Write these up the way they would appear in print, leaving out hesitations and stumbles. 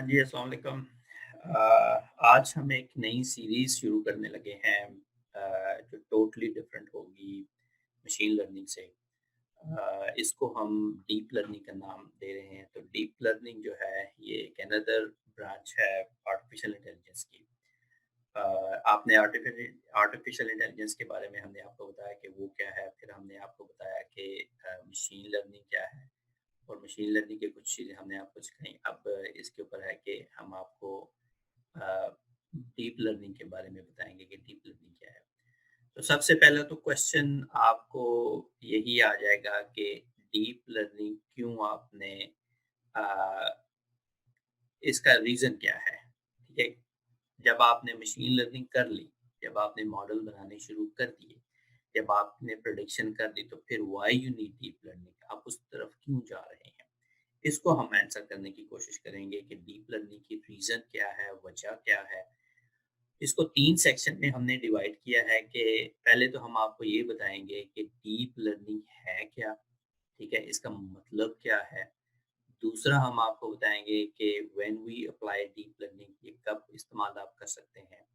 जी, अस्सलाम वालेकुम। आज हम एक नई सीरीज़ शुरू करने लगे हैं जो टोटली डिफरेंट होगी मशीन लर्निंग से। इसको हम डीप लर्निंग का नाम दे रहे हैं। तो डीप लर्निंग जो है ये एक अनदर ब्रांच है आर्टिफिशियल इंटेलिजेंस की। अ, आपने आर्टिफिशियल इंटेलिजेंस के बारे में हमने आपको बताया कि वो क्या है, फिर हमने आपको बताया कि मशीन लर्निंग क्या है। और मशीन लर्निंग की कुछ चीज़ें हमने आपको सिखाई। अब इसके ऊपर है कि हम आपको डीप लर्निंग के बारे में बताएँगे कि डीप लर्निंग क्या है। तो सबसे पहला तो क्वेश्चन आपको यही आ जाएगा कि डीप लर्निंग क्यों आपने अ, इसका रीज़न क्या है? ठीक है? जब आपने मशीन लर्निंग कर ली, जब आपने मॉडल बनाने शुरू कर दिए, जब आपने प्रेडिक्शन कर दी, तो फिर why you need deep learning? आप उस तरफ क्यों जा रहे हैं? इसको हम आंसर करने की कोशिश करेंगे कि डीप लर्निंग की रीज़न क्या है, वजह क्या है। इसको 3 सेक्शन में हमने डिवाइड किया है कि पहले तो हम आपको ये बताएँगे कि डीप लर्निंग है क्या? ठीक है? इसका मतलब क्या है? दूसरा हम आपको बताएँगे कि when we apply deep learning ये कब इस्तेमाल आप कर सकते हैं।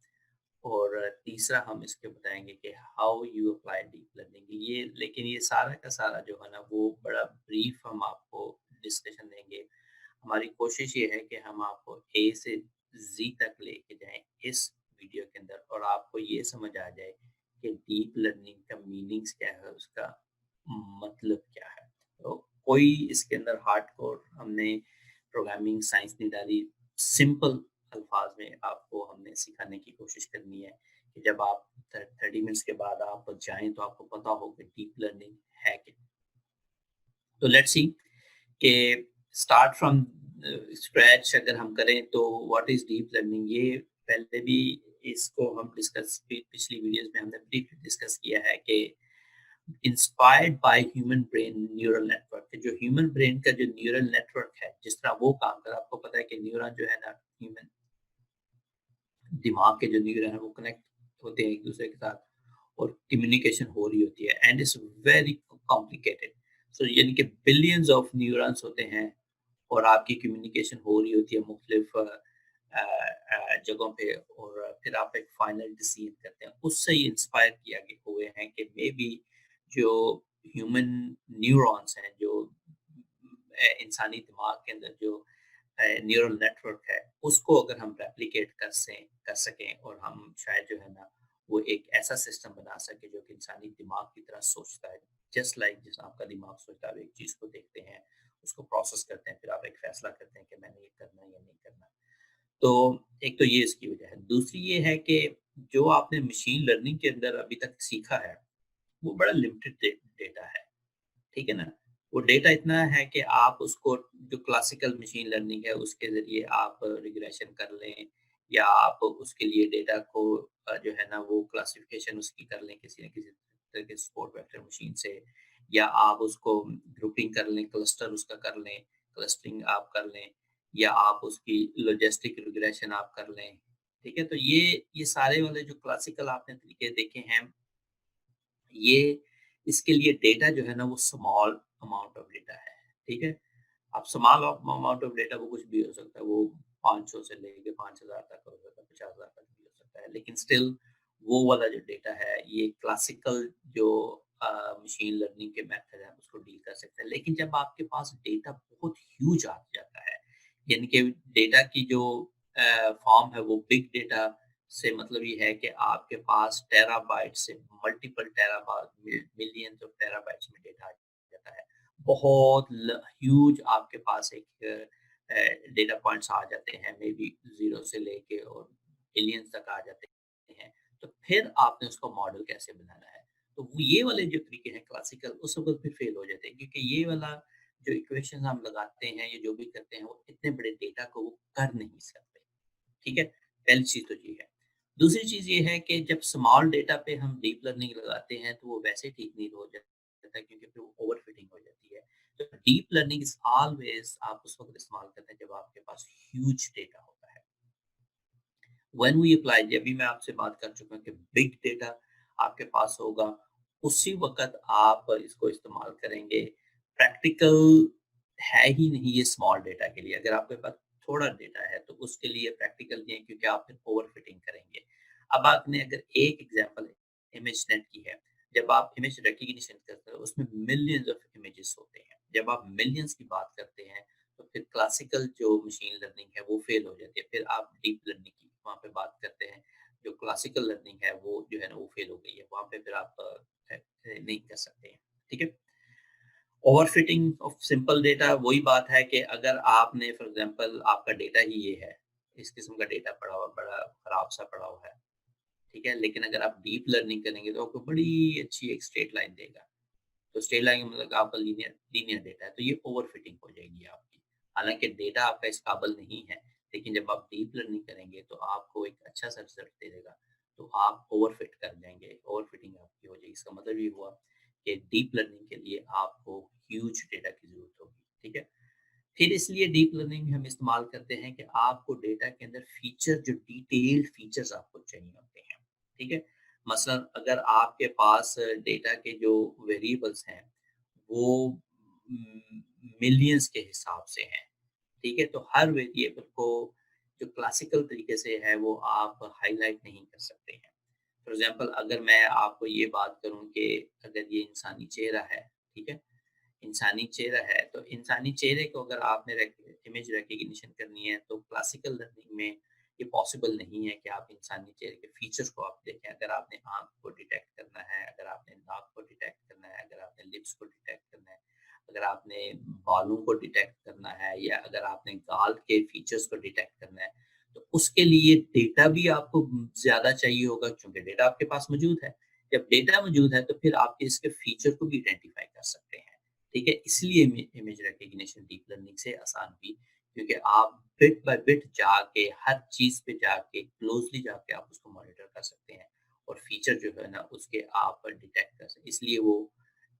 और तीसरा हम इसके बताएँगे कि how you apply deep learning ये, लेकिन ये सारा का सारा जो है ना वो बड़ा ब्रीफ हम आपको डिस्कशन देंगे। हमारी कोशिश ये है कि हम आपको ए से ज़ी तक लेके जाएँ इस वीडियो के अंदर, और आपको ये समझ आ जाए कि डीप लर्निंग का मीनिंग्स क्या है, उसका मतलब क्या है। तो कोई इसके अंदर हार्डकोर हमने प्रोग्रामिंग साइंस नहीं डाली, सिंपल अल्फाज में आपको हमने सिखाने की कोशिश करनी है कि जब आप 30 मिनट्स के बाद आप जाएँ तो आपको पता हो कि डीप लर्निंग है क्या। तो लेट्स सी कि स्टार्ट फ्रॉम स्क्रैच अगर हम करें तो व्हाट इज़ डीप लर्निंग, ये पहले भी इसको हम डिस्कस पिछली वीडियोज़ में हमने ब्रीफली डिस्कस किया है कि inspired by human brain neural network, जो ह्यूमन ब्रेन का जो न्यूरल नेटवर्क है, जिस तरह वो काम कर, आपको पता है कि न्यूरॉन जो है ना, ह्यूमन दिमाग के जो न्यूरॉन है वो कनेक्ट होते हैं एक दूसरे के साथ और कम्युनिकेशन हो रही होती है, एंड इट्स वेरी कॉम्प्लिकेटेड। सो यानी कि बिलियंस ऑफ न्यूरॉन्स होते हैं और आपकी कम्युनिकेशन हो रही होती है मुख्तलिफ जगहों पे, और फिर आप एक फाइनल डिसीजन करते हैं। उससे ही इंस्पायर किया गए हुए हैं कि मे बी जो ह्यूमन न्यूरॉन्स हैं, जो इंसानी दिमाग के अंदर जो न्यूरल नेटवर्क है, उसको अगर हम रेप्लिकेट कर सकें और हम शायद जो है ना वो एक ऐसा सिस्टम बना सके जो कि इंसानी दिमाग की तरह सोचता है, जस्ट लाइक जिस आपका दिमाग सोचता है। आप एक चीज़ को देखते हैं, उसको प्रोसेस करते हैं, फिर आप एक फैसला करते हैं कि मैंने ये करना है या नहीं करना। तो एक तो ये इसकी वजह है। दूसरी ये है कि जो आपने मशीन लर्निंग के अंदर अभी तक सीखा है, वो बड़ा लिमिटेड डेटा है। ठीक है ना? वो डेटा इतना है कि आप उसको, जो क्लासिकल मशीन लर्निंग है, उसके ज़रिए आप रिग्रेशन कर लें, या आप उसके लिए डेटा को जो है ना वो क्लासिफिकेशन उसकी कर लें किसी न किसी तरह के सपोर्ट वेक्टर मशीन से, या आप उसको ग्रुपिंग कर लें, क्लस्टर उसका कर लें, क्लस्टरिंग आप कर लें, या आप उसकी लॉजिस्टिक रिग्रेशन आप कर लें। ठीक है? तो ये सारे वाले जो क्लासिकल आपने तरीके देखे हैं, ये इसके लिए डेटा जो है ना वो स्मॉल अमाउंट ऑफ डेटा है, ठीक है? अब स्मॉल अमाउंट ऑफ डेटा वो कुछ भी हो सकता है, वो 500 से लेके 5000 तक हो सकता है, 50,000 तक भी हो सकता है, लेकिन स्टिल वो वाला जो डेटा है, ये क्लासिकल जो मशीन लर्निंग के मेथड है उसको डील कर सकते हैं। लेकिन जब आपके पास डेटा बहुत ह्यूज आ जाता है, यानी कि डेटा की जो फॉर्म है वो बिग डेटा से मतलब ये है कि आपके पास टेराबाइट से multiple terabyte, millions of terabytes में डेटा आ जाता है। बहुत ह्यूज आपके पास एक डेटा पॉइंट्स आ जाते हैं, मे बी जीरो से लेके और बिलियंस तक आ जाते हैं। तो फिर आपने उसका मॉडल कैसे बनाना है, तो वो ये वाले जो तरीके हैं क्लासिकल, उस वक्त फिर फेल हो जाते हैं, क्योंकि ये वाला जो इक्वेशन हम लगाते हैं, ये जो भी करते हैं, वो इतने बड़े डेटा को वो कर नहीं सकते। ठीक है? पहली चीज़ तो ये है। दूसरी चीज़ ये है कि जब स्मॉल डेटा पे हम डीप लर्निंग लगाते हैं, तो वो वैसे ठीक नहीं हो जाता, क्योंकि फिर वो ओवरफिटिंग हो जाती है। तो डीप लर्निंग इज़ ऑलवेज़ आप उस वक़्त इस्तेमाल करते हैं जब आपके पास ह्यूज डेटा होता है। व्हेन वी अप्लाई, जब भी मैं आपसे बात कर चुका हूँ कि बिग डेटा आपके पास होगा, उसी वक़्त आप इसको इस्तेमाल करेंगे। प्रैक्टिकल है ही नहीं ये स्मॉल डेटा के लिए। अगर आपके पास थोड़ा डेटा है, तो उसके लिए प्रैक्टिकल नहीं है क्योंकि आप फिर ओवर फिटिंग करेंगे। अब आपने अगर एक एग्जांपल इमेज नेट की है, जब आप इमेज रिकग्निशन करते हो उसमें मिलियंस ऑफ इमेजेस होते हैं। जब आप मिलियंस की बात करते हैं तो फिर क्लासिकल जो मशीन लर्निंग है वो फेल हो जाती है। फिर आप डीप लर्निंग की वहाँ पे बात करते हैं, जो क्लासिकल लर्निंग है वो जो है ना वो फेल हो गई है। वहाँ पे फिर आप नहीं कर सकते हैं। ठीक है? ओवरफिटिंग ऑफ सिंपल डेटा वही बात है कि अगर आपने फॉर एग्जांपल आपका डेटा ही ये है, इस किस्म का डेटा पड़ा हुआ बड़ा खराब-सा पड़ा हुआ है, ठीक है? लेकिन अगर आप डीप लर्निंग करेंगे तो आपको बड़ी अच्छी एक स्ट्रेट लाइन देगा। तो स्ट्रेट लाइन मतलब आपका लीनियर लीनियर डेटा है, तो ये ओवरफिटिंग हो जाएगी आपकी। हालाँकि डेटा आपका इस काबिल नहीं है, लेकिन जब आप डीप लर्निंग करेंगे तो आपको एक अच्छा-सा रिज़ल्ट दे देगा, तो आप ओवरफिट कर जाएँगे, ओवरफिटिंग आपकी हो जाएगी। इसका मतलब ये हुआ कि डीप लर्निंग के लिए आपको ह्यूज डेटा की ज़रूरत होगी, ठीक है? फिर इसलिए डीप लर्निंग हम इस्तेमाल करते हैं कि आपको डेटा के अंदर फीचर जो डिटेल्ड फीचर्स आपको चाहिए होते हैं, ठीक है? मसलन अगर आपके पास डेटा के जो वेरिएबल्स हैं, वो मिलियंस के हिसाब से हैं, ठीक है? तो हर वेरिएबल को जो क्लासिकल तरीके से है, वो आप हाइलाइट नहीं कर सकते हैं। फॉर एग्ज़ाम्पल अगर मैं आपको ये बात करूँ कि अगर ये इंसानी चेहरा है, ठीक है? इंसानी चेहरा है, तो इंसानी चेहरे को अगर आपने इमेज रिकग्निशन करनी है तो क्लासिकल लर्निंग में ये पॉसिबल नहीं है कि आप इंसानी चेहरे के फीचर्स को आप देखें। अगर आपने आँख को डिटेक्ट करना है, अगर आपने नाक को डिटेक्ट करना है, अगर आपने लिप्स को डिटेक्ट करना है, अगर आपने बालों को डिटेक्ट करना है या अगर आपने गाल के फीचर्स को डिटेक्ट करना है, तो उसके लिए डेटा भी आपको ज़्यादा चाहिए होगा क्योंकि डेटा आपके पास मौजूद है। जब डेटा मौजूद है तो फिर आप इसके फीचर को भी आइडेंटिफ़ाई कर सकते हैं। ठीक है? इसलिए इमेज रिकग्निशन डीप लर्निंग से आसान हुई क्योंकि आप बिट बाय बिट जाके हर चीज़ पे जाके क्लोज़ली जाके आप उसको मॉनिटर कर सकते हैं और फीचर जो है ना उसके आप डिटेक्ट कर सकते हैं। इसलिए वो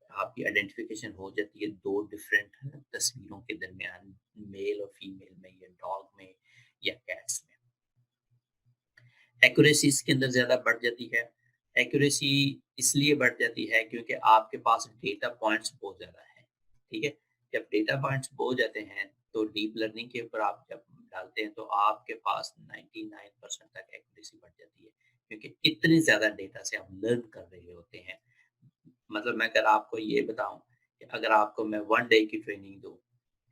आपकी आइडेंटिफिकेशन हो जाती है 2 डिफरेंट तस्वीरों के दरमियान, मेल और फीमेल में या डॉग में या कैट्स में। एक्यूरेसी इसके अंदर ज़्यादा बढ़ जाती है। एक्यूरेसी इसलिए बढ़ जाती है क्योंकि आपके पास डेटा पॉइंट्स बहुत ज़्यादा हैं, ठीक है? जब डेटा पॉइंट्स बहुत जाते हैं, तो डीप लर्निंग के ऊपर आप जब डालते हैं, तो आपके पास 99% तक एक्यूरेसी बढ़ जाती है, क्योंकि इतने ज़्यादा डेटा से आप लर्न कर रहे होते हैं। मतलब मैं अगर आपको ये बताऊँ कि अगर आपको मैं 1 डे की ट्रेनिंग दूँ,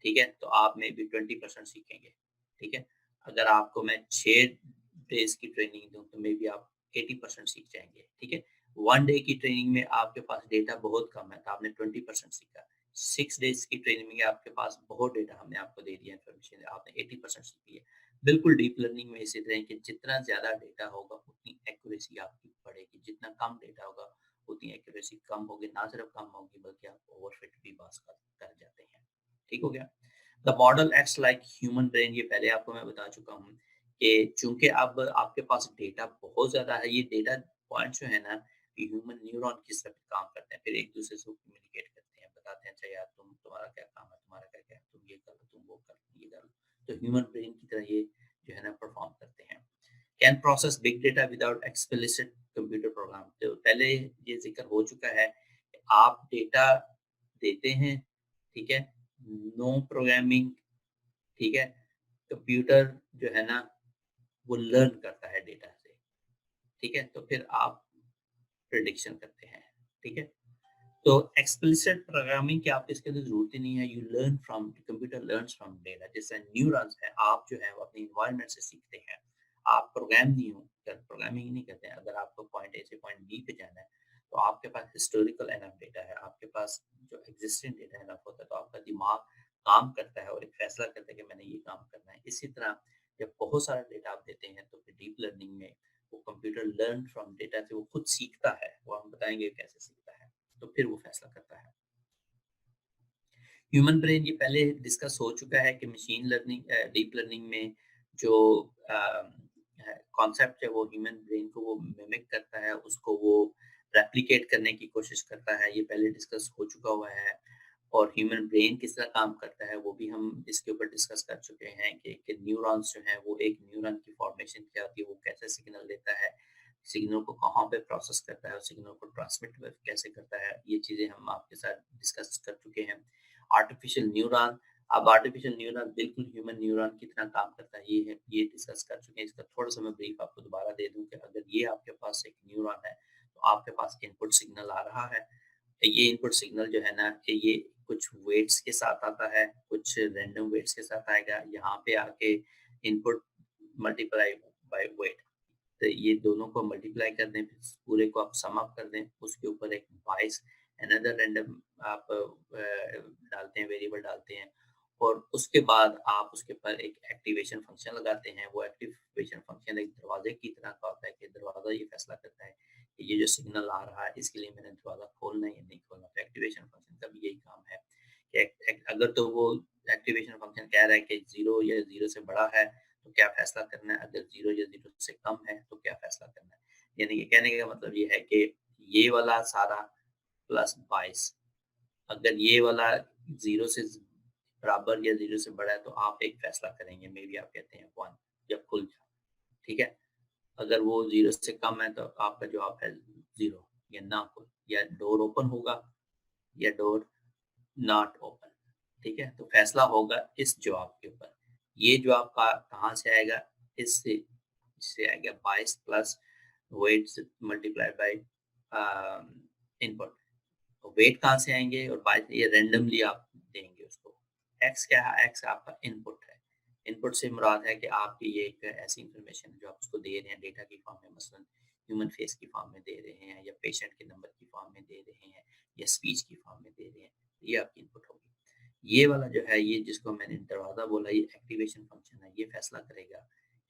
ठीक है? तो आप मे बी 20% सीखेंगे, ठीक है? अगर आपको मैं 6 डेज़ की ट्रेनिंग दूँ, तो मे बी आप 80% सीख जाएँगे, ठीक है? 1 डे की ट्रेनिंग में आपके पास डेटा बहुत कम है, तो आपने 20% सीखा। 6 डेज़ की ट्रेनिंग में आपके पास बहुत डेटा हमने आपको दे दिया इन्फॉर्मेशन, आपने 80% सीख लिया। बिल्कुल डीप लर्निंग में इसी तरह है कि जितना ज़्यादा डेटा होगा, उतनी एक्यूरेसी आपकी बढ़ेगी, जितना कम डेटा होगा उतनी एक्यूरेसी कम होगी, ना सिर्फ कम होगी बल्कि आप ओवरफिट भी बाज़ कर जाते हैं। ठीक हो गया? The model acts like human brain, ये पहले आपको मैं बता चुका हूँ कि चूँकि अब आपके पास डेटा बहुत ज़्यादा है, ये डेटा पॉइंट्स जो है ना, ये ह्यूमन न्यूरॉन की तरह काम करते हैं, फिर एक-दूसरे से कम्युनिकेट करते हैं, बताते हैं, अच्छा यार तुम्हारा क्या काम है, तुम्हारा क्या-क्या है, तुम ये कर लो, तुम वो कर लो, ये कर लो। तो ह्यूमन ब्रेन की तरह ये जो है ना परफ़ॉर्म करते हैं। Can process big data without explicit computer program, तो पहले ये जिक्र हो चुका है कि आप डेटा देते हैं, ठीक है, नो प्रोग्रामिंग, ठीक है, कंप्यूटर जो है ना वो लर्न करता है डेटा से, ठीक है, तो फिर आप प्रिडिक्शन करते हैं, ठीक है। तो एक्सप्लिसिट प्रोग्रामिंग की आप इसके लिए ज़रूरत ही नहीं है, you learn from computer learns from data, जैसे न्यूरॉन्स है, आप जो है वो अपने एनवायरनमेंट से सीखते हैं। आप प्रोग्राम नहीं हो कर प्रोग्रामिंग नहीं करते हैं, अगर आपको पॉइंट ए से पॉइंट बी पे जाना है, तो आपके पास हिस्टोरिकल एनफ डेटा है, आपके पास जो एग्जिस्टिंग डेटा एनफ होता है, तो आपका दिमाग काम करता है और एक फैसला करता है कि मैंने ये काम करना है। इसी तरह जब बहुत सारा डेटा आप देते हैं, तो फिर डीप लर्निंग में वो कंप्यूटर लर्न फ्रॉम डेटा से वो खुद सीखता है, वो हम बताएँगे कैसे सीखता है। तो फिर वो फैसला करता है। ह्यूमन ब्रेन ये पहले डिस्कस हो चुका है कि मशीन लर्निंग डीप लर्निंग में जो कॉन्सेप्ट है वो ह्यूमन ब्रेन को वो मिमिक करता है, उसको वो रेप्लिकेट करने की कोशिश करता है, ये पहले डिस्कस हो चुका हुआ है। और ह्यूमन ब्रेन किस तरह काम करता है वो भी हम इसके ऊपर डिस्कस कर चुके हैं कि न्यूरॉन्स जो हैं वो एक न्यूरॉन की फॉर्मेशन क्या होती है, वो कैसे सिग्नल देता है, सिग्नल को कहाँ पे प्रोसेस करता है और सिग्नल को ट्रांसमिट कैसे करता है, ये चीज़ें हम आपके साथ डिस्कस कर चुके हैं। आर्टिफिशियल न्यूरॉन, अब आर्टिफिशियल न्यूरॉन बिल्कुल ह्यूमन न्यूरॉन की तरह काम करता है, ये डिस्कस कर चुके हैं। इसका थोड़ा-सा मैं ब्रीफ आपको दोबारा दे दूँ कि अगर ये आपके पास एक न्यूरॉन है, तो आपके पास इनपुट सिग्नल आ रहा है। ये इनपुट सिग्नल जो है ना कि ये कुछ वेट्स के साथ आता है, कुछ रैंडम वेट्स के साथ आएगा। यहाँ पे आके इनपुट मल्टीप्लाई बाय वेट, तो ये दोनों को मल्टीप्लाई कर दें, फिर पूरे को आप सम अप कर दें, उसके ऊपर एक बाइस अनदर रैंडम आप डालते हैं, वेरिएबल डालते हैं, और उसके बाद आप उसके ऊपर एक एक्टिवेशन फंक्शन लगाते हैं। वो एक्टिवेशन फंक्शन एक दरवाजे की तरह का होता है कि दरवाज़ा ये फैसला करता है कि ये जो सिग्नल आ रहा है इसके लिए मैंने दरवाज़ा खोलना है या नहीं खोलना। तो एक्टिवेशन फंक्शन का भी यही काम है कि अगर तो वो एक्टिवेशन फंक्शन कह रहा है कि 0 या 0 से बड़ा है तो क्या फैसला करना है, अगर 0 या 0 से कम है तो क्या फैसला करना है। यानी कि कहने का मतलब ये है कि ये वाला सारा प्लस 22, अगर ये वाला 0 से बराबर या 0 से बड़ा है तो आप एक फैसला करेंगे, मे बी आप कहते हैं 1 जब खुल जाए, ठीक है। अगर वो 0 से कम है तो आपका जवाब है 0 या ना खुल, या डोर ओपन होगा या डोर नॉट ओपन, ठीक है। तो फैसला होगा इस जवाब के ऊपर। ये जवाब का कहाँ से आएगा, इससे इससे आएगा 22 plus weight multiply by input. तो वेट कहाँ से आएंगे और बाय ये रैंडमली आप देंगे उसको। एक्स क्या है, एक्स आपका इनपुट है। इनपुट से मुराद है कि आपकी ये एक ऐसी इंफॉर्मेशन जो आप उसको दे रहे हैं डेटा की फॉर्म में, मसलन ह्यूमन फेस की फॉर्म में दे रहे हैं, या पेशेंट के नंबर की फॉर्म में दे रहे हैं, या स्पीच की फॉर्म में दे रहे हैं, ये आपकी इनपुट होगी। ये वाला जो है, ये जिसको मैंने दरवाज़ा बोला, ये एक्टिवेशन फंक्शन है। ये फैसला करेगा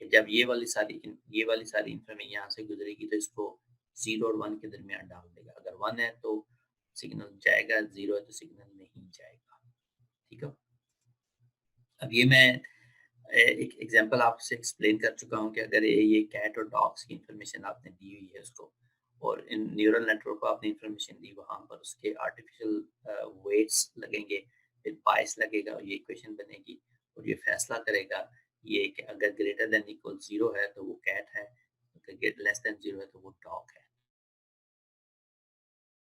कि जब ये वाली सारी इन्फॉर्मेशन यहाँ से गुजरेगी तो इसको 0 और 1 के दरमियान डाल देगा। अगर 1 है तो सिग्नल जाएगा, 0 है तो सिग्नल नहीं जाएगा, ठीक है। अब ये मैं एक एग्जांपल आपसे एक्सप्लेन कर चुका हूँ कि अगर ये कैट और डॉग्स की इन्फॉर्मेशन आपने दी हुई है उसको, और इन न्यूरल नेटवर्क को आपने इन्फॉर्मेशन दी, वहाँ पर उसके आर्टिफिशियल वेट्स लगेंगे, फिर बाइस लगेगा और ये इक्वेशन बनेगी, और ये फैसला करेगा ये कि अगर ग्रेटर देन इक्वल 0 है तो वो कैट है, अगर लेस देन 0 है तो वो डॉग है।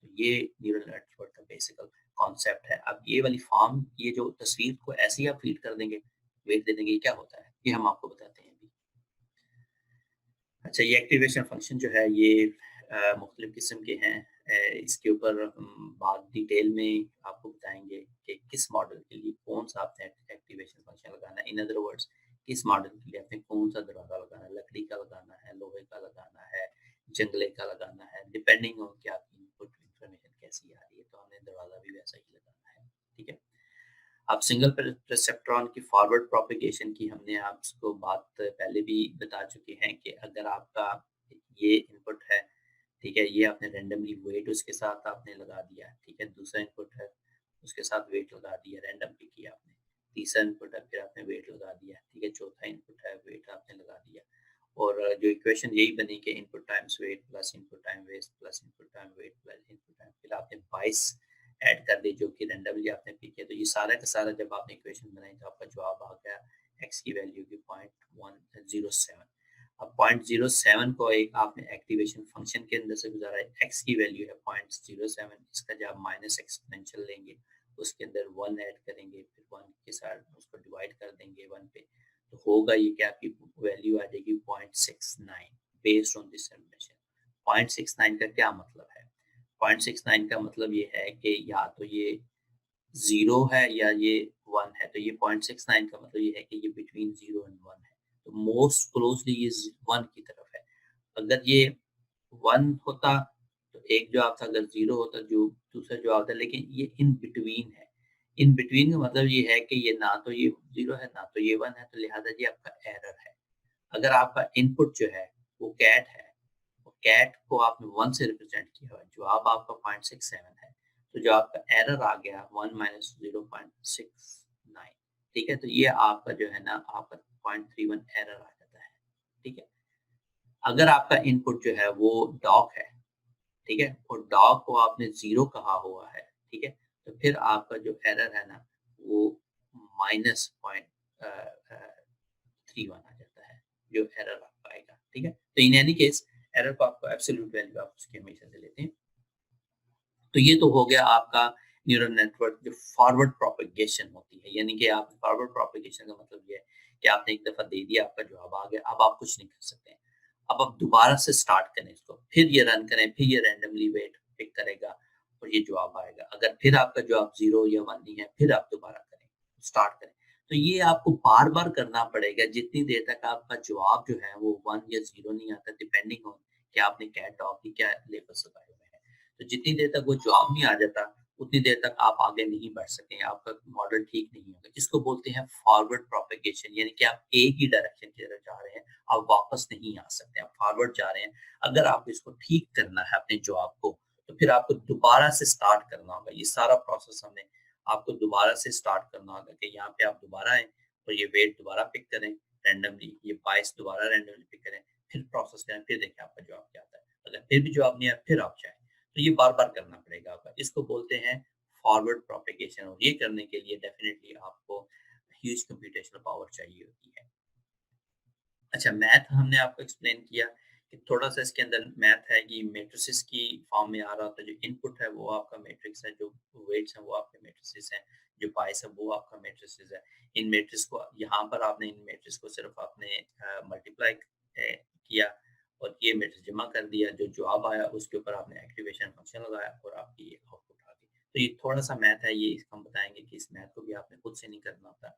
तो ये न्यूरल नेटवर्क का बेसिकल कॉन्सेप्ट है। अब ये वाली फॉर्म, ये जो तस्वीर को ऐसे ही आप फीड कर देंगे, वेट दे देंगे, ये क्या होता है, ये हम आपको बताते हैं अभी। अच्छा, ये एक्टिवेशन फंक्शन जो है ये मुख्तलिफ किस्म के हैं। इसके ऊपर हम बात डिटेल में आपको बताएंगे कि किस मॉडल के लिए कौन सा आपने एक्टिवेशन फंक्शन लगाना है। इन अदर वर्ड्स, किस मॉडल के लिए आपने कौन सा दरवाज़ा लगाना है, लकड़ी का लगाना है, लोहे का लगाना है, जंगले का लगाना है, डिपेंडिंग ऑन कि आपकी इनपुट इन्फॉर्मेशन कैसी आ रही है, तो हमने दरवाज़ा भी वैसा ही लगाना है, ठीक है। अब सिंगल रिसेप्ट्रॉन की फॉरवर्ड प्रोपेगेशन की हमने आपको बात पहले भी बता चुके हैं कि अगर आपका ये इनपुट है, ठीक है, ये आपने रैंडमली वेट उसके साथ आपने लगा दिया, ठीक है। दूसरा इनपुट है, उसके साथ वेट लगा दिया, रैंडमली किया आपने। तीसरा इनपुट है, फिर आपने वेट लगा दिया, ठीक है। चौथा इनपुट है, वेट आपने लगा दिया, और जो इक्वेशन यही बनी कि input times weight plus input time weight plus input time weight plus input time, फिर आपने 22 ऐड कर दी जो कि रैंडमली आपने पिक किया। तो ये सारा का सारा जब आपने इक्वेशन बनाई तो आपका जवाब आ गया एक्स की वैल्यू की 0.107। अब 0.07 को एक आपने एक्टिवेशन फंक्शन के अंदर से गुजारा है, एक्स की वैल्यू है 0.07, इसका जब माइनस एक्सपोनेंशियल लेंगे, उसके अंदर 1 ऐड करेंगे, फिर 1 के साथ उसको डिवाइड कर देंगे 1 पे, तो होगा ये कि आपकी वैल्यू आ जाएगी 0.69 बेस्ड ऑन दिस समेशन। 0.69 का क्या मतलब है? 0.69 का मतलब ये है कि या तो ये 0 है या ये 1 है। तो ये 0.69 का मतलब ये है कि ये बिटवीन 0 एंड 1 है। तो मोस्ट क्लोज़ली ये 1 की तरफ है। अगर ये 1 होता तो एक जवाब था, अगर 0 होता जो दूसरा जवाब था, लेकिन ये इन बिटवीन है। इन बिटवीन का मतलब ये है कि ये ना तो ये 0 है, ना तो ये 1 है, तो लिहाज़ा ये आपका एरर है। अगर आपका इनपुट जो है वो कैट है, और कैट को आपने 1 से रिप्रेजेंट किया हुआ है, जवाब आपका 0.67 है, तो जो आपका एरर आ गया 1 माइनस 0.69, ठीक है। तो ये आपका जो है ना आपका 0.31 एरर आ जाता है, ठीक है। अगर आपका इनपुट जो है वो डॉग है, ठीक है, और डॉग को आपने 0 कहा हुआ है, ठीक है, तो फिर आपका जो एरर है ना वो माइनस पॉइंट 31 आ जाता है, जो एरर आपका आएगा, ठीक है। तो इन एनी केस एरर को आपको एब्सोल्यूट वैल्यू आप उसकी हमेशा से लेते हैं। तो ये तो हो गया आपका न्यूरल नेटवर्क जो फॉरवर्ड प्रोपेगेशन होती है, यानी कि आप फॉरवर्ड प्रोपेगेशन का मतलब ये है कि आपने एक दफ़ा दे दिया, आपका जवाब आ गया, अब आप कुछ नहीं कर सकते हैं। अब आप दोबारा से स्टार्ट करें इसको, फिर ये रन करें, फिर ये रैंडमली वेट पिक करेगा और ये जवाब आएगा। अगर फिर आपका जवाब 0 या 1 नहीं है, फिर आप दोबारा करें, स्टार्ट करें। तो ये आपको बार-बार करना पड़ेगा जितनी देर तक आपका जवाब जो है वो 1 या 0 नहीं आता, डिपेंडिंग ऑन कि आपने कैट डॉग की क्या लेवल्स लगाए हुए हैं। तो जितनी देर तक वो जवाब नहीं आ जाता, उतनी देर तक आप आगे नहीं बढ़ सकेंगे, आपका मॉडल ठीक नहीं होगा। इसको बोलते हैं फॉरवर्ड प्रोपेगेशन, यानी कि आप एक ही डायरेक्शन की तरफ जा रहे हैं, आप वापस नहीं आ सकते, आप फॉरवर्ड जा रहे हैं। अगर आप इसको ठीक करना है अपने जवाब को, तो फिर आपको दोबारा से स्टार्ट करना होगा। ये सारा प्रोसेस हमें आपको दोबारा से स्टार्ट करना होगा कि यहाँ पे आप दोबारा आएँ और ये वेट दोबारा पिक करें रैंडमली, ये 22 दोबारा रैंडमली पिक करें, फिर प्रोसेस करें, फिर देखें आपका जवाब क्या आता है। अगर फिर भी जवाब नहीं आया, फिर आप जाएँ। तो ये बार-बार करना पड़ेगा आपका। इसको बोलते हैं फॉरवर्ड प्रोपेगेशन, और ये करने के लिए डेफिनिटली आपको ह्यूज कंप्यूटेशनल पावर चाहिए होती है। अच्छा, मैथ हमने आपको एक्सप्लेन किया कि थोड़ा-सा इसके अंदर मैथ है कि मैट्रिसेस की फॉर्म में आ रहा होता है, जो इनपुट है वो आपका मैट्रिक्स है, जो वेट्स हैं वो आपके मैट्रिसेस हैं, जो पाइस है वो आपका मैट्रिसेस है। इन मैट्रिक्स को यहाँ पर आपने इन मैट्रिक्स को सिर्फ आपने मल्टीप्लाई किया और ये मैट्रिक्स जमा कर दिया, जो जवाब आया उसके ऊपर आपने एक्टिवेशन फंक्शन लगाया और आपकी ये आउटपुट आ गई। तो ये थोड़ा-सा मैथ है, ये हम बताएँगे कि इस मैथ को भी आपने खुद से नहीं करना होता।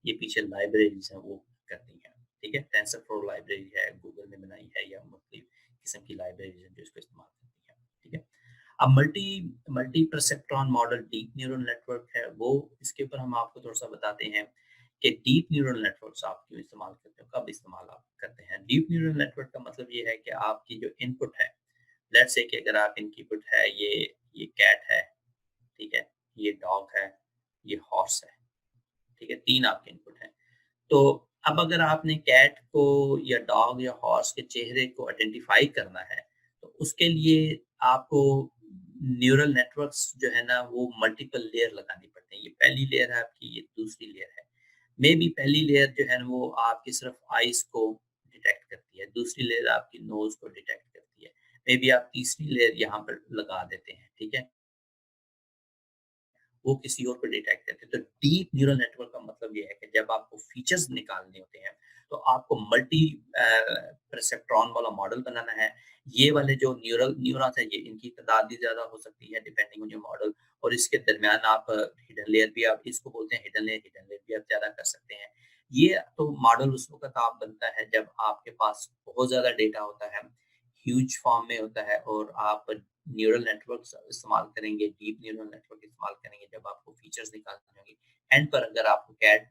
ये पीछे लाइब्रेरीज़ हैं वो करती हैं। ठीक है, टेंसरफ्लो लाइब्रेरी है, गूगल ने बनाई है, या मुख्तलिफ किस्म की लाइब्रेरीज हैं जो इसको इस्तेमाल करती हैं। ठीक है, अब multi multi perceptron model deep neural network है, वो इसके ऊपर हम आपको थोड़ा सा बताते हैं कि डीप न्यूरल नेटवर्क्स आप क्यों इस्तेमाल करते हो, कब इस्तेमाल आप करते हैं। डीप न्यूरल नेटवर्क का मतलब ये है कि आपकी जो इनपुट है, लेट्स से कि अगर आप इनकी इनपुट है ये कैट है, ठीक है, ये डॉग है, ये हॉर्स है, ठीक है, 3 आपके इनपुट हैं। तो अब अगर आपने कैट को या डॉग या हॉर्स के चेहरे को आइडेंटिफाई करना है, तो उसके लिए आपको न्यूरल नेटवर्क्स जो है ना वो मल्टीपल लेयर लगानी पड़ते हैं। ये पहली लेयर है आपकी, ये दूसरी लेयर है। मे बी पहली लेयर जो है ना वो आपकी सिर्फ आइज़ को डिटेक्ट करती है, दूसरी लेयर आपकी नोज़ को डिटेक्ट करती है। मे बी आप तीसरी लेयर यहाँ पर लगा देते हैं, ठीक है? वो किसी और को डिटेक्ट करते हैं। तो डीप न्यूरल नेटवर्क का मतलब ये है कि जब आपको फीचर्स निकालने होते हैं, तो आपको मल्टी परसेप्ट्रॉन वाला मॉडल बनाना है। ये वाले जो न्यूरॉन्स हैं, ये इनकी तादाद भी ज़्यादा हो सकती है डिपेंडिंग ऑन योर मॉडल, और इसके दरमियान आप हिडन लेयर भी, आप इसको बोलते हैं हिडन लेयर भी आप ज़्यादा कर सकते हैं। ये तो मॉडल उस वक़्त आप बनता है जब आपके पास बहुत ज़्यादा डेटा होता है, ह्यूज फॉर्म में होता है, और आप न्यूरल नेटवर्क्स इस्तेमाल करेंगे, डीप न्यूरल नेटवर्क इस्तेमाल करेंगे जब आपको फीचर्स निकालने होंगे। एंड पर अगर आपको कैट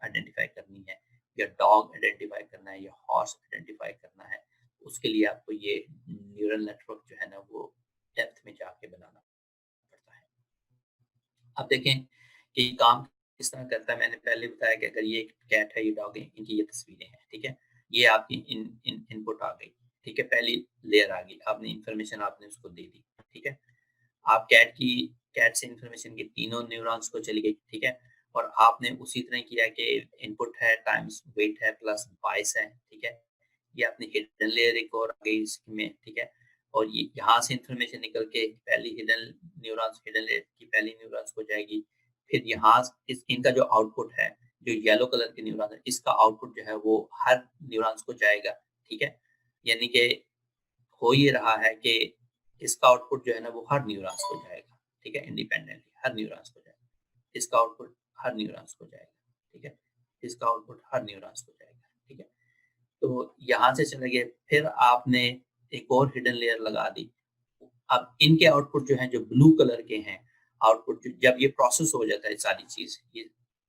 आइडेंटिफाई करनी है, या डॉग आइडेंटिफाई करना है, या हॉर्स आइडेंटिफाई करना है, उसके लिए आपको ये न्यूरल नेटवर्क जो है ना वो डेप्थ में जाके बनाना पड़ता है। अब देखें कि ये काम किस तरह करता है। मैंने पहले बताया कि अगर ये कैट है, ये डॉग है, इनकी ये तस्वीरें हैं, ठीक है? ये आपकी इन इन इनपुट आ गई, ठीक है? पहली लेयर आ गई, आपने इन्फॉर्मेशन आपने उसको दे दी, ठीक है? आप कैट से इन्फॉर्मेशन की तीनों न्यूरॉन्स को चली गई, ठीक है? और आपने उसी तरह किया कि इनपुट है टाइम्स वेट है प्लस बाइस है, ठीक है? ये अपनी हिडन लेयर एक और आ गई इसमें, ठीक है? और ये यहाँ से इन्फॉर्मेशन निकल के पहली हिडन लेयर की पहली न्यूरॉन्स को जाएगी। फिर यहाँ इस इनका जो आउटपुट है, जो येलो कलर के न्यूरॉन है, इसका आउटपुट जो है वो हर न्यूरॉन्स को जाएगा, ठीक है? यानी कि हो ये रहा है कि इसका आउटपुट जो है ना वो हर न्यूरॉन्स को जाएगा, ठीक है? इंडिपेंडेंटली हर न्यूरॉन्स को जाएगा। इसका आउटपुट हर न्यूरॉन्स को जाएगा, ठीक है? इसका आउटपुट हर न्यूरॉन्स को जाएगा, ठीक है? तो यहाँ से चले गए, फिर आपने एक और हिडन लेयर लगा दी। अब इनके आउटपुट जो हैं, जो ब्लू कलर के हैं, आउटपुट जो जब ये प्रोसेस हो जाता है सारी चीज़,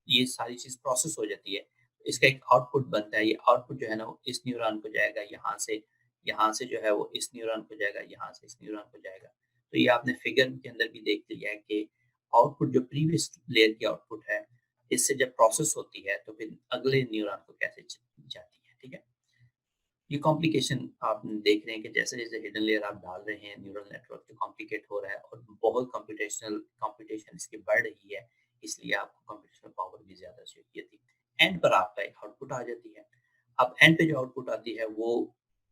ये सारी चीज़ प्रोसेस हो जाती है, इसका एक आउटपुट बनता है। ये आउटपुट जो है ना वो इस न्यूरॉन को जाएगा, यहाँ से जो है वो इस न्यूरॉन को जाएगा, यहाँ से इस न्यूरॉन को जाएगा। तो ये आपने फिगर के अंदर भी देख लिया है कि आउटपुट जो प्रीवियस लेयर की आउटपुट है, इससे जब प्रोसेस होती है तो फिर अगले न्यूरॉन को कैसे जाती है, ठीक है? ये कॉम्प्लिकेशन आप देख रहे हैं कि जैसे-जैसे हिडन लेयर आप डाल रहे हैं, न्यूरल नेटवर्क जो कॉम्प्लिकेट हो रहा है, और बहुत कंप्यूटेशन इसकी बढ़ रही है, इसलिए आपको कंप्यूटेशनल पावर भी ज़्यादा चाहिए थी। एंड पर आपका एक आउटपुट आ जाती है। अब एंड पे जो आउटपुट आती है वो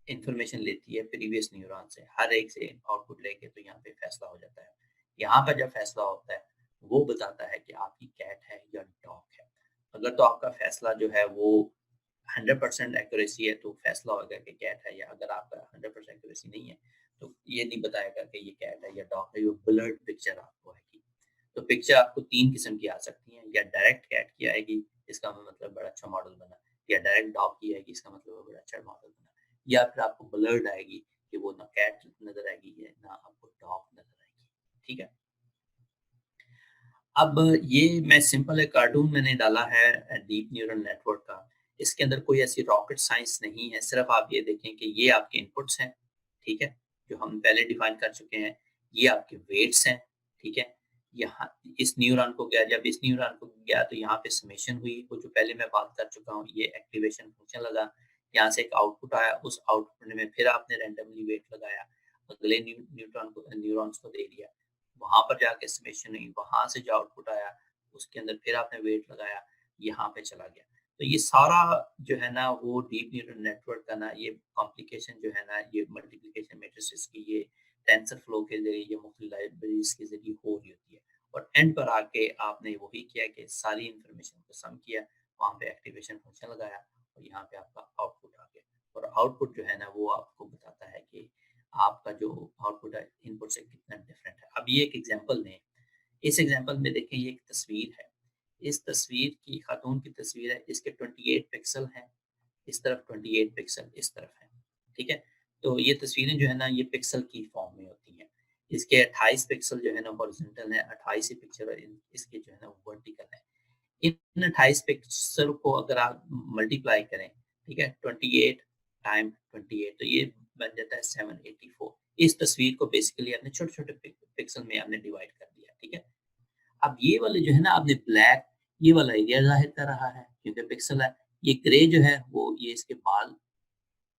इन्फॉर्मेशन लेती है प्रीवियस न्यूरॉन से, हर एक से आउटपुट लेके तो यहाँ पे फैसला हो जाता है। यहाँ पर जब फैसला होता है, वो बताता है कि आपकी कैट है या डॉग है। अगर तो आपका फैसला जो है वो 100% एक्यूरेसी है तो फैसला होगा कि कैट है, या अगर आपका 100% एक्यूरेसी नहीं है तो ये नहीं बताएगा कि ये कैट है या डॉग है, ये ब्लर्ड पिक्चर आपको आएगी। तो पिक्चर आपको 3 किस्म की आ सकती हैं, या डायरेक्ट कैट की आएगी, इसका मतलब बड़ा अच्छा मॉडल बना, या डायरेक्ट डॉग की आएगी, इसका मतलब बड़ा अच्छा मॉडल बना, या फिर आपको ब्लर्ड आएगी कि वो ना कैट नज़र आएगी या ना आपको डॉग नज़र आएगी। ठीक है? अब ये मैं सिंपल एक कार्टून मैंने डाला है डीप न्यूरल नेटवर्क का। इसके अंदर कोई ऐसी रॉकेट साइंस नहीं है, सिर्फ़ आप ये देखें कि ये आपके इनपुट्स हैं, ठीक है? जो हम पहले डिफाइन कर चुके हैं। ये आपके वेट्स हैं, ठीक है? यहाँ इस न्यूरॉन को गया, जब इस न्यूरॉन को गया तो यहाँ पे समेशन हुई, वो जो पहले मैं बात कर चुका हूँ, ये एक्टिवेशन फंक्शन लगा। यहाँ से एक आउटपुट आया, उस आउटपुट में फिर आपने रैंडमली वेट लगाया, अगले न्यूरॉन्स को दे दिया। वहाँ पर जाके समेशन हुई, वहाँ से जो आउटपुट आया, उसके अंदर फिर आपने वेट लगाया, यहाँ पे चला गया। तो ये सारा जो है ना वो डीप न्यूरल नेटवर्क का ना ये कॉम्प्लिकेशन जो है ना, ये मल्टीप्लिकेशन मैट्रिसेस की, ये टेंसर फ्लो के ज़रिए, ये मुख्तलिफ लाइब्रेरीज़ के ज़रिए हो रही होती है। और एंड पर आके आपने वही किया कि सारी इन्फॉर्मेशन को सम किया, वहाँ पे एक्टिवेशन फंक्शन लगाया और यहाँ पे आपका आउटपुट आ गया। और आउटपुट जो है ना वो आपको बताता है कि आपका जो आउटपुट है इनपुट से कितना डिफरेंट है। अब ये एक एग्जांपल लें, इस एग्जांपल में देखें ये एक तस्वीर है। इस तस्वीर की खातून की तस्वीर है, इसके 28 पिक्सल हैं, इस तरफ 28 पिक्सल इस तरफ है, ठीक है? तो ये तस्वीरें जो है ना ये पिक्सल की फॉर्म में होती हैं। इसके 28 पिक्सल जो है ना हॉरिज़ॉन्टल है, 28 ही पिक्चर और इसके जो है ना वर्टिकल है। इन 28 पिक्सल को अगर आप मल्टीप्लाई करें, ठीक है? 28 टाइम 28 तो ये बन जाता है 784। इस तस्वीर को बेसिकली आपने छोटे-छोटे पिक्सल में आपने डिवाइड कर दिया, ठीक है? अब ये वाले जो है ना आपने ब्लैक, ये वाला एरिया ज़ाहिर कर रहा है क्योंकि पिक्सल है। ये ग्रे जो है वो ये इसके बाल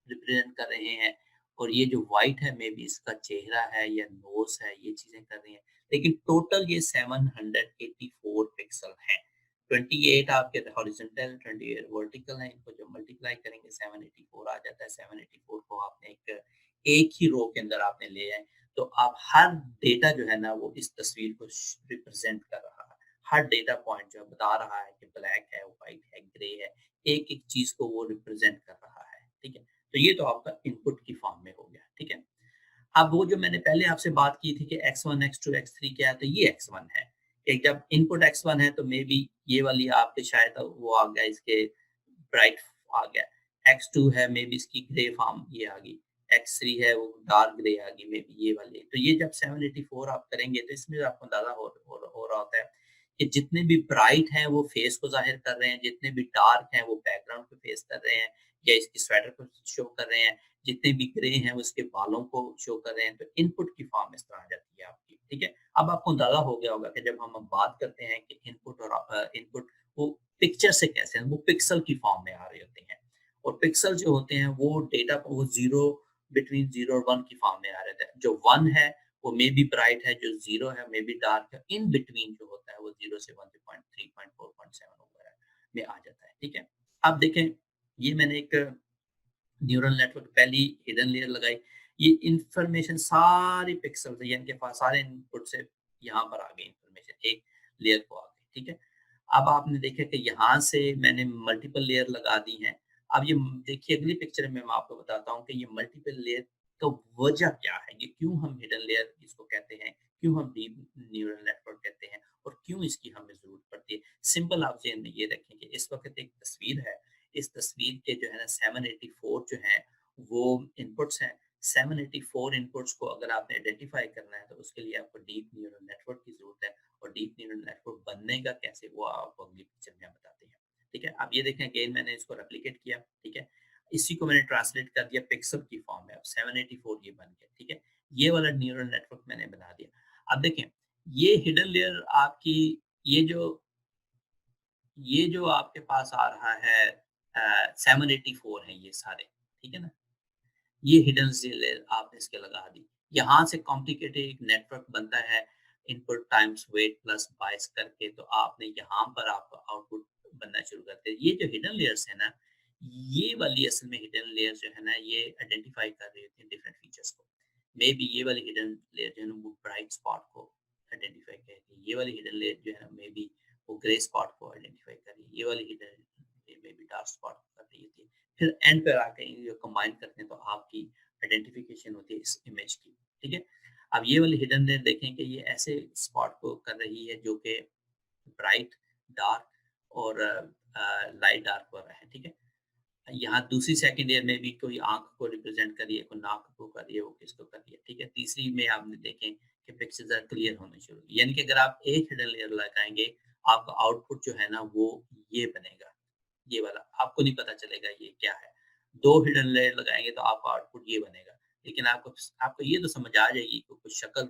रिप्रेजेंट कर रहे हैं, और ये जो व्हाइट है मे बी इसका चेहरा है या नोज़ है, ये चीज़ें कर रही हैं। लेकिन टोटल ये 784 पिक्सल हैं। 28 आपके हॉरिज़ॉन्टल, 28 वर्टिकल हैं, इनको जब मल्टीप्लाई करेंगे 784 आ जाता है। 784 को आपने एक ही रो के अंदर आपने ले आए, तो आप हर डेटा जो है ना वो इस तस्वीर को रिप्रेजेंट कर रहा है। हर डेटा पॉइंट जो है बता रहा है कि ब्लैक है, व्हाइट है, ग्रे है, एक-एक चीज़ को वो रिप्रेजेंट कर रहा है, ठीक है? तो ये तो आपका इनपुट की फॉर्म में हो गया, ठीक है? अब वो जो मैंने पहले आपसे बात की थी कि x1, x2, x3 क्या है, तो ये x1 है। कि जब इनपुट x1 है तो मे बी ये वाली आपके शायद वो आ गया, इसके ब्राइट आ गया। x2 है मे बी इसकी ग्रे फॉर्म ये आ गई। x3 है वो डार्क ग्रे आ गई मे बी ये वाली। तो ये जब 784 आप करेंगे तो इसमें आपको अंदाज़ा हो रहा होता है कि जितने भी ब्राइट हैं वो फेस को ज़ाहिर कर रहे हैं, जितने भी डार्क हैं वो बैकग्राउंड को फेस कर रहे हैं या इसकी स्वेटर को शो कर रहे हैं, जितने भी ग्रे हैं वो उसके बालों को शो कर रहे हैं। तो इनपुट की फॉर्म इस तरह आ जाती है आपकी, ठीक है? अब आपको अंदाज़ा हो गया होगा कि जब हम अब बात करते हैं कि इनपुट और इनपुट वो पिक्चर से कैसे हैं, वो पिक्सल की फॉर्म में आ रहे होते हैं। और पिक्सल जो होते हैं वो डेटा वो 0 बिटवीन 0 और 1 की फॉर्म में आ रहे थे। जो 1 है वो मे बी ब्राइट है, जो 0 है मे बी डार्क है। इन बिटवीन जो होता है वो 0 से 1 से 0.3, 0.4, 7 वगैरह में आ जाता है, ठीक है? अब देखें, ये मैंने एक न्यूरल नेटवर्क पहली हिडन लेयर लगाई। ये इंफॉर्मेशन सारी पिक्सल से यानी कि सारे इनपुट से यहाँ पर आ गई इंफॉर्मेशन, एक लेयर को आ गई, ठीक है? अब आपने देखा कि यहाँ से मैंने मल्टीपल लेयर लगा दी हैं। अब ये देखिए अगली पिक्चर में मैं आपको बताता हूँ कि ये मल्टीपल लेयर का वजह क्या है? ये क्यों हम हिडन लेयर इसको कहते हैं? क्यों हम डीप न्यूरल नेटवर्क कहते हैं? और क्यों इसकी हमें ज़रूरत पड़ती है? सिंपल आप ज़हन में ये रखें कि इस वक़्त एक तस्वीर है, इस तस्वीर के जो है ना 784 जो हैं वो इनपुट्स हैं। 784 इनपुट्स को अगर आपने आइडेंटिफ़ाई करना है तो उसके लिए आपको डीप न्यूरल नेटवर्क की ज़रूरत है। और डीप न्यूरल नेटवर्क बनने का कैसे वो आपको अगली पिक्चर में हम बताते हैं, ठीक है? अब ये देखें अगेन मैंने इसको रेप्लिकेट किया, ठीक है? इसी को मैंने ट्रांसलेट कर दिया पिक्सल की फॉर्म में, अब 784 ये बन गया, ठीक है? ये वाला न्यूरल नेटवर्क मैंने बना दिया। अब देखें, ये हिडन लेयर आपकी, ये जो ये जो आपके पास आ रहा है 784 है ये सारे, ठीक है ना? ये हिडन लेयर आपने इसके लगा दी। यहाँ से कॉम्प्लिकेटेड एक नेटवर्क बनता है, इनपुट टाइम्स वेट प्लस बायस करके, तो आपने यहाँ पर आपका आउटपुट बनना शुरू करते हैं। ये जो हिडन लेयर्स है ना, ये वाली असल में हिडन लेयर जो है ना, ये आइडेंटिफाई कर रही होती है डिफरेंट फीचर्स को। मे बी ये वाली हिडन लेयर जो है ना, वो ब्राइट स्पॉट को आइडेंटिफाई कर रही है, ये वाली हिडन लेयर जो है ना मे बी वो ग्रे स्पॉट को आइडेंटिफाई कर रही है, ये वाली hidden layer may be dark spot कर रही होती है। फिर एंड पर आके इन कंबाइन करते हैं तो आपकी आइडेंटिफिकेशन होती है इस इमेज की, ठीक है। अब ये वाली हिडन लेयर देखें कि ये ऐसे स्पॉट को कर रही है जो कि ब्राइट, डार्क और लाइट डार्क हो रहा है, ठीक है। यहाँ दूसरी सेकंड ईयर में भी कोई आँख को रिप्रेजेंट करिए, कोई नाक को करिए, वो किसको करिए, ठीक है। तीसरी में आपने देखें कि पिक्चर्स क्लियर होने शुरू हुई। यानी कि अगर आप एक हिडन लेयर लगाएँगे, आपका आउटपुट जो है ना वो ये बनेगा, ये वाला। आपको नहीं पता चलेगा ये क्या है। 2 हिडन लेयर लगाएँगे तो आपका आउटपुट ये बनेगा। लेकिन आपको आपको ये तो समझ आ जाएगी कि कुछ शक्ल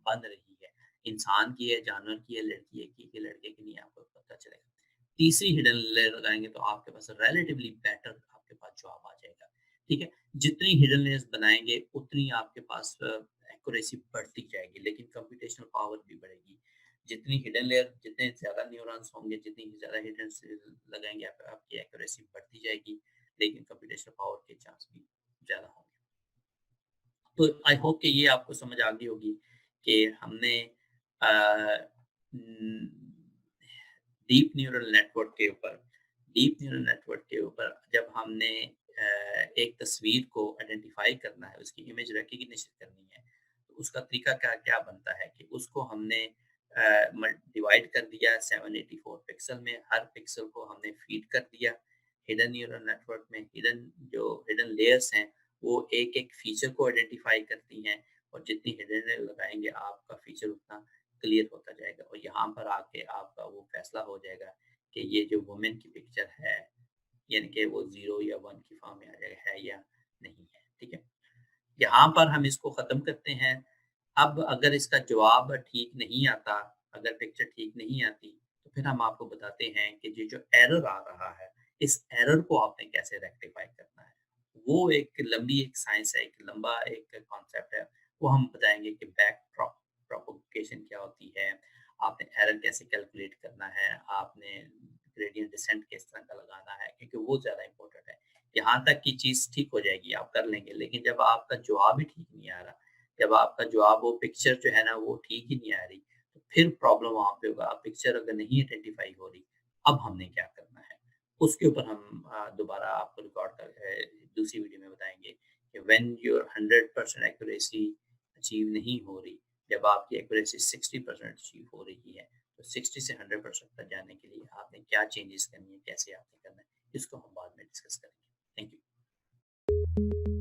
बन रही है, इंसान की है, जानवर की है, लड़की है की लड़के की नहीं, आपको पता चलेगा। तीसरी हिडन लेयर लगाएँगे तो आपके पास रिलेटिवली बेटर आपके पास जवाब आ जाएगा, ठीक है? जितनी हिडन लेयर्स बनाएँगे उतनी आपके पास एक्यूरेसी बढ़ती जाएगी, लेकिन कंप्यूटेशनल पावर भी बढ़ेगी। जितनी हिडन लेयर जितने ज़्यादा न्यूरॉन्स होंगे, जितनी ज़्यादा हिडन से लगाएँगे आपकी एक्यूरेसी बढ़ती जाएगी, लेकिन कंप्यूटेशनल पावर के चांस भी ज़्यादा होंगे। तो आई होप कि ये आपको समझ आ गई होगी कि हमने अ, उम, डीप न्यूरल नेटवर्क के ऊपर जब हमने एक तस्वीर को आइडेंटिफ़ाई करना है, उसकी इमेज रिकॉग्निशन करनी है, तो उसका तरीका क्या क्या बनता है कि उसको हमने डिवाइड कर दिया 784 पिक्सल में, हर पिक्सल को हमने फीड कर दिया हिडन न्यूरल नेटवर्क में। हिडन लेयर्स हैं वो एक-एक फीचर को आइडेंटिफ़ाई करती हैं और जितनी हिडन लेयर लगाएँगे आपका फीचर उतना क्लियर होता जाएगा और यहाँ पर आके आपका वो फैसला हो जाएगा कि ये जो वुमेन की पिक्चर है, यानी कि वो 0 या 1 की फॉर्म में आ जाएगा, है या नहीं है, ठीक है? यहाँ पर हम इसको ख़त्म करते हैं। अब अगर इसका जवाब ठीक नहीं आता, अगर पिक्चर ठीक नहीं आती, तो फिर हम आपको बताते हैं कि ये जो एरर आ रहा है, इस एरर को आपने कैसे रेक्टिफ़ाई करना है। वो एक लंबी एक साइंस है, एक लंबा एक कॉन्सेप्ट है, वो हम बताएँगे कि प्रोपगेशन क्या होती है, आपने एरर कैसे कैलकुलेट करना है, आपने ग्रेडिएंट डिसेंट किस तरह का लगाना है, क्योंकि वो ज़्यादा इम्पोर्टेंट है। यहाँ तक की चीज़ ठीक हो जाएगी, आप कर लेंगे, लेकिन जब आपका जवाब ही ठीक नहीं आ रहा, जब आपका जवाब वो पिक्चर जो है ना वो ठीक ही नहीं आ रही, तो फिर प्रॉब्लम वहाँ पे होगा। अब पिक्चर अगर नहीं आइडेंटिफ़ाई हो रही, अब हमने क्या करना है? उसके ऊपर हम दोबारा आपको रिकॉर्ड कर दूसरी वीडियो में बताएँगे कि व्हेन योर 100% एक्यूरेसी अचीव नहीं हो रही, जब आपकी एक्यूरेसी 60% अचीव हो रही है, तो 60 से 100% तक जाने के लिए आपने क्या चेंजेस करनी है, कैसे आपने करना है, इसको हम बाद में डिस्कस करेंगे। Thank you.